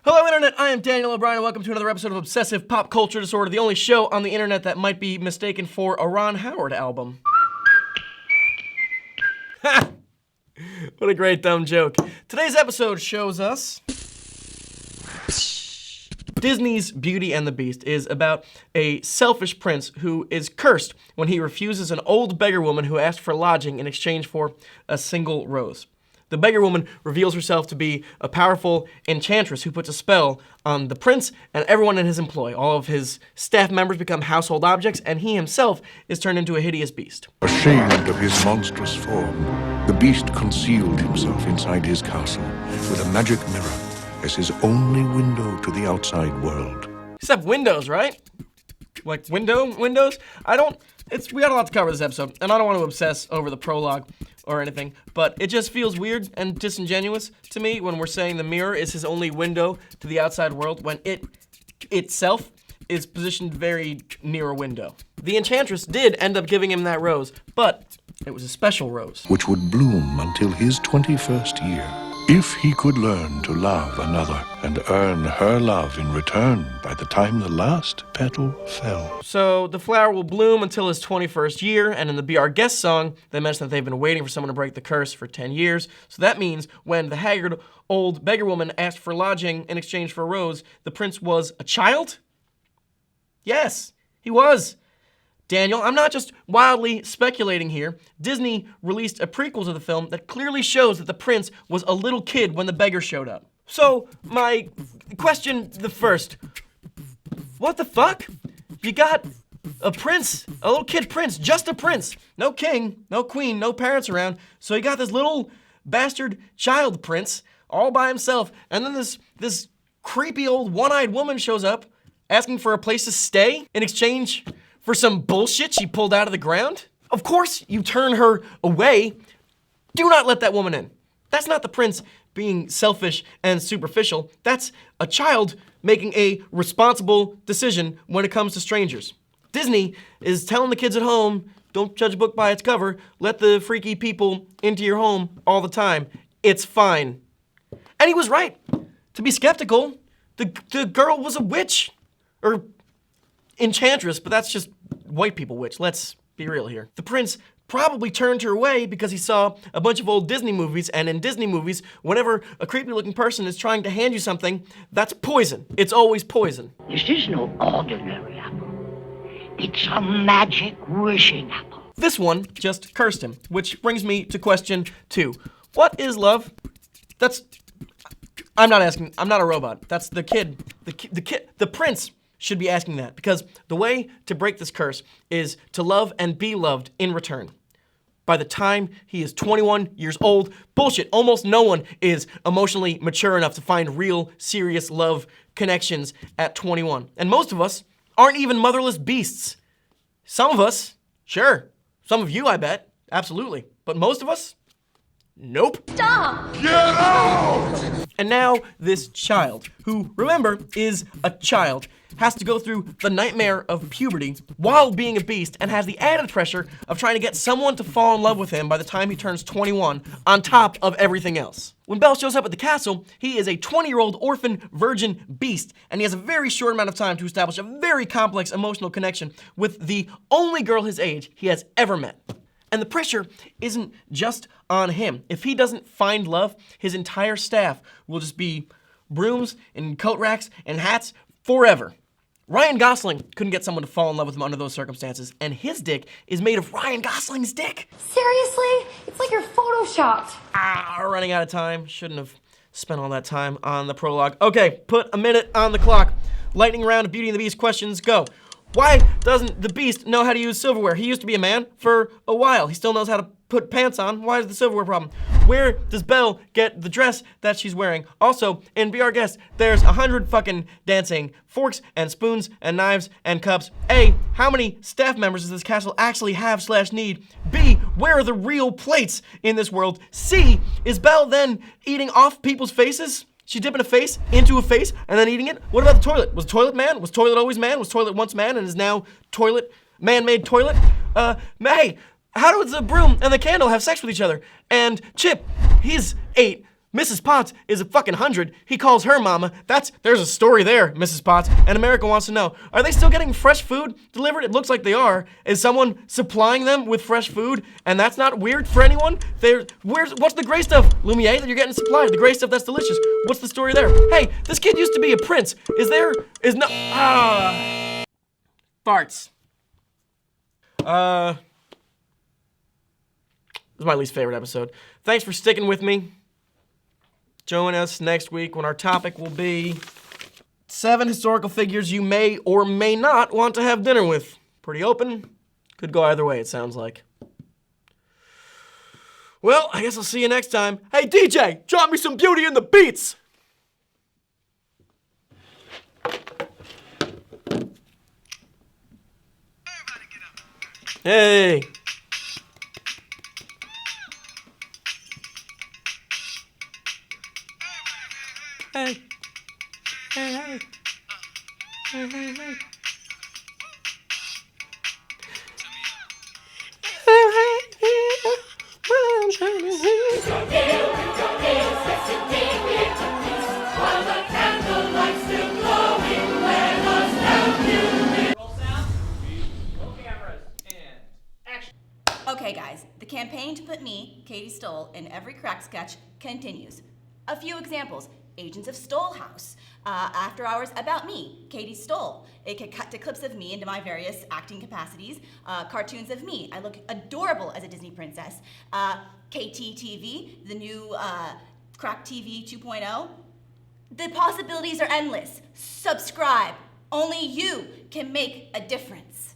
Hello Internet, I am Daniel O'Brien and welcome to another episode of Obsessive Pop Culture Disorder, the only show on the internet that might be mistaken for a Ron Howard album. Ha! What a great dumb joke. Today's episode shows us Disney's Beauty and the Beast is about a selfish prince who is cursed when he refuses an old beggar woman who asked for lodging in exchange for a single rose. The beggar woman reveals herself to be a powerful enchantress who puts a spell on the prince and everyone in his employ. All of his staff members become household objects, and he himself is turned into a hideous beast. Ashamed of his monstrous form, the beast concealed himself inside his castle with a magic mirror as his only window to the outside world. Except windows, right? Like windows? We got a lot to cover this episode, and I don't want to obsess over the prologue or anything, but it just feels weird and disingenuous to me when we're saying the mirror is his only window to the outside world when it itself is positioned very near a window. The enchantress did end up giving him that rose, but it was a special rose, which would bloom until his 21st year. If he could learn to love another and earn her love in return by the time the last petal fell. So the flower will bloom until his 21st year, and in the Be Our Guest song, they mention that they've been waiting for someone to break the curse for 10 years. So that means when the haggard old beggar woman asked for lodging in exchange for a rose, the prince was a child? Yes, he was. Daniel, I'm not just wildly speculating here. Disney released a prequel to the film that clearly shows that the prince was a little kid when the beggar showed up. So, my question the first, what the fuck? You got a prince, a little kid prince, just a prince. No king, no queen, no parents around. So you got this little bastard child prince all by himself. And then this creepy old one-eyed woman shows up asking for a place to stay in exchange for some bullshit she pulled out of the ground? Of course you turn her away. Do not let that woman in. That's not the prince being selfish and superficial. That's a child making a responsible decision when it comes to strangers. Disney is telling the kids at home, don't judge a book by its cover. Let the freaky people into your home all the time. It's fine. And he was right to be skeptical. The girl was a witch. Or enchantress, but that's just white people witch. Let's be real here. The prince probably turned her away because he saw a bunch of old Disney movies, and in Disney movies, whenever a creepy looking person is trying to hand you something, that's poison. It's always poison. This is no ordinary apple. It's a magic wishing apple. This one just cursed him, which brings me to question 2. What is love? I'm not asking, I'm not a robot. That's the kid, the prince should be asking that, because the way to break this curse is to love and be loved in return. By the time he is 21 years old, bullshit, almost no one is emotionally mature enough to find real, serious love connections at 21. And most of us aren't even motherless beasts. Some of us, sure. Some of you, I bet, absolutely. But most of us, nope. Stop! Get out! And now this child, who, remember, is a child, has to go through the nightmare of puberty while being a beast and has the added pressure of trying to get someone to fall in love with him by the time he turns 21, on top of everything else. When Belle shows up at the castle, he is a 20-year-old orphan virgin beast, and he has a very short amount of time to establish a very complex emotional connection with the only girl his age he has ever met. And the pressure isn't just on him. If he doesn't find love, his entire staff will just be brooms and coat racks and hats forever. Ryan Gosling couldn't get someone to fall in love with him under those circumstances, and his dick is made of Ryan Gosling's dick. Seriously? It's like you're photoshopped. We're running out of time. Shouldn't have spent all that time on the prologue. Okay, put a minute on the clock. Lightning round of Beauty and the Beast questions, go. Why doesn't the Beast know how to use silverware? He used to be a man for a while. He still knows how to put pants on. Why is the silverware problem? Where does Belle get the dress that she's wearing? Also, in Be Our Guest, there's 100 fucking dancing forks and spoons and knives and cups. A, how many staff members does this castle actually have / need? B, where are the real plates in this world? C, is Belle then eating off people's faces? She's dipping a face into a face and then eating it? What about the toilet? Was toilet man? Was toilet always man? Was toilet once man and is now toilet, man-made toilet? Hey, how does the broom and the candle have sex with each other? And Chip, he's 8. Mrs. Potts is a fucking 100. He calls her mama. There's a story there, Mrs. Potts. And America wants to know, are they still getting fresh food delivered? It looks like they are. Is someone supplying them with fresh food? And that's not weird for anyone? What's the gray stuff, Lumiere, that you're getting supplied? The gray stuff that's delicious. What's the story there? Hey, this kid used to be a prince. Farts. This is my least favorite episode. Thanks for sticking with me. Join us next week when our topic will be 7 historical figures you may or may not want to have dinner with. Pretty open. Could go either way, it sounds like. Well, I guess I'll see you next time. Hey, DJ, drop me some Beauty in the Beats! Hey! Hey! Hey, hey! Hey, hey, hey! Okay guys, the campaign to put me, Katie Stoll, in every crack sketch continues. A few examples: Agents of Stoll House, After Hours About Me, Katie Stoll. It could cut to clips of me into my various acting capacities, cartoons of me. I look adorable as a Disney princess. KTTV, the new Crack TV 2.0. The possibilities are endless. Subscribe. Only you can make a difference.